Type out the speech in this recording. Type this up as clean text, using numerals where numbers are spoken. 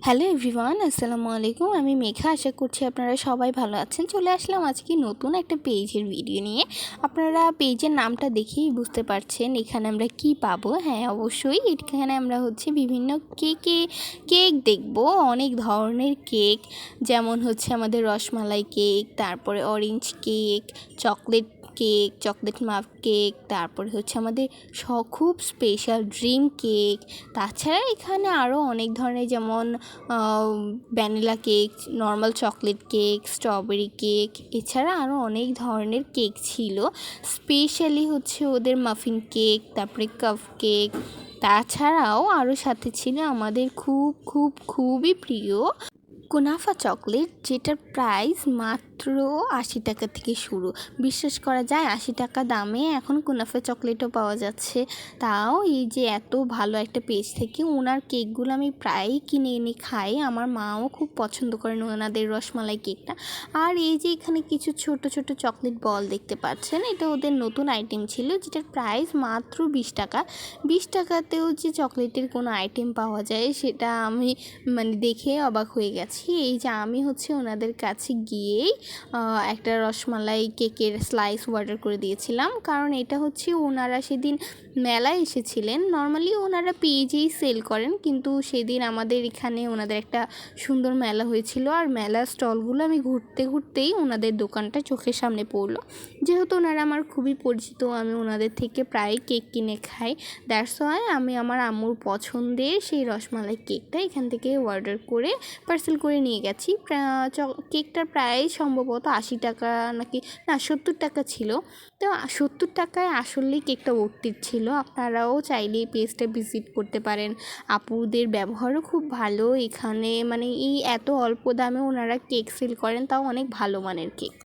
Hello everyone, আসসালামু আলাইকুম। আমি মেঘা। আশা করছি আপনারা সবাই ভালো আছেন। চলে আসলাম আজকে নতুন একটা পেজের ভিডিও নিয়ে। আপনারা পেজের নামটা দেখেই বুঝতে পারছেন এখানে আমরা কি পাবো। হ্যাঁ, অবশ্যই এখানে আমরা বিভিন্ন কেক দেখব। অনেক ধরনের কেক, যেমন আমাদের রসমালাই কেক, তারপরে orange cake, chocolate cake, chocolate মাফ কেক, তারপরে আমাদের খুব স্পেশাল ড্রিম কেক। তাছাড়া এখানে আরও অনেক ধরনের, যেমন vanilla cake, normal chocolate cake, strawberry cake, এছাড়া আরও অনেক ধরনের কেক ছিল। স্পেশালি ওদের মাফিন কেক, তারপরে কাপ কেক। তাছাড়াও আরও সাথে ছিল আমাদের খুবই প্রিয় কুনাফা চকলেট, যেটার প্রাইস মাত্র ৮০ টাকা থেকে শুরু। বিশ্বাস করা যায় ৮০ টাকা দামে এখন কুনাফা চকলেটও পাওয়া যাচ্ছে। তাও এই যে এত ভালো একটা পেজ থেকে ওনার কেকগুলো আমি প্রায়ই কিনে এনে খাই। আমার মাও খুব পছন্দ করেন ওনাদের রসমালাই কেকটা। আর এই যে এখানে কিছু ছোট ছোট চকলেট বল দেখতে পাচ্ছেন, এটা ওদের নতুন আইটেম ছিল, যেটার প্রাইস মাত্র ২০ টাকা। ২০ টাকাতেও যে চকলেটের কোনো আইটেম পাওয়া যায় সেটা আমি দেখে অবাক হয়ে গেছি। এই যে আমি ওনাদের কাছে গিয়েই একটা রসমালাই কেকের স্লাইস অর্ডার করে দিয়েছিলাম, কারণ এটা ওনারা সেদিন মেলায় এসেছিলেন। নর্মালি ওনারা পেজেই সেল করেন, কিন্তু সেদিন আমাদের এখানে ওনাদের একটা সুন্দর মেলা হয়েছিল। আর মেলার স্টলগুলো আমি ঘুরতেই ওনাদের দোকানটা চোখের সামনে পড়লো। যেহেতু ওনারা আমার খুবই পরিচিত, আমি ওনাদের থেকে প্রায় কেক কিনে খাই। দ্যাটস ওয়াই আমি আমার আম্মুর পছন্দের সেই রসমালাই কেকটা এখান থেকে অর্ডার করে পার্সেল করে নিয়ে গেছি। কেকটার প্রায় সম্ভবত ৮০ টাকা নাকি না ৭০ টাকা ছিল। তো ৭০ টাকায় আসলেই কেকটা ভর্তির ছিল। আপনারাও চাইলে এই পেজটা ভিজিট করতে পারেন। আপুদের ব্যবহারও খুব ভালো এখানে, এই এত অল্প দামে ওনারা কেক সেল করেন, তাও অনেক ভালো মানের কেক।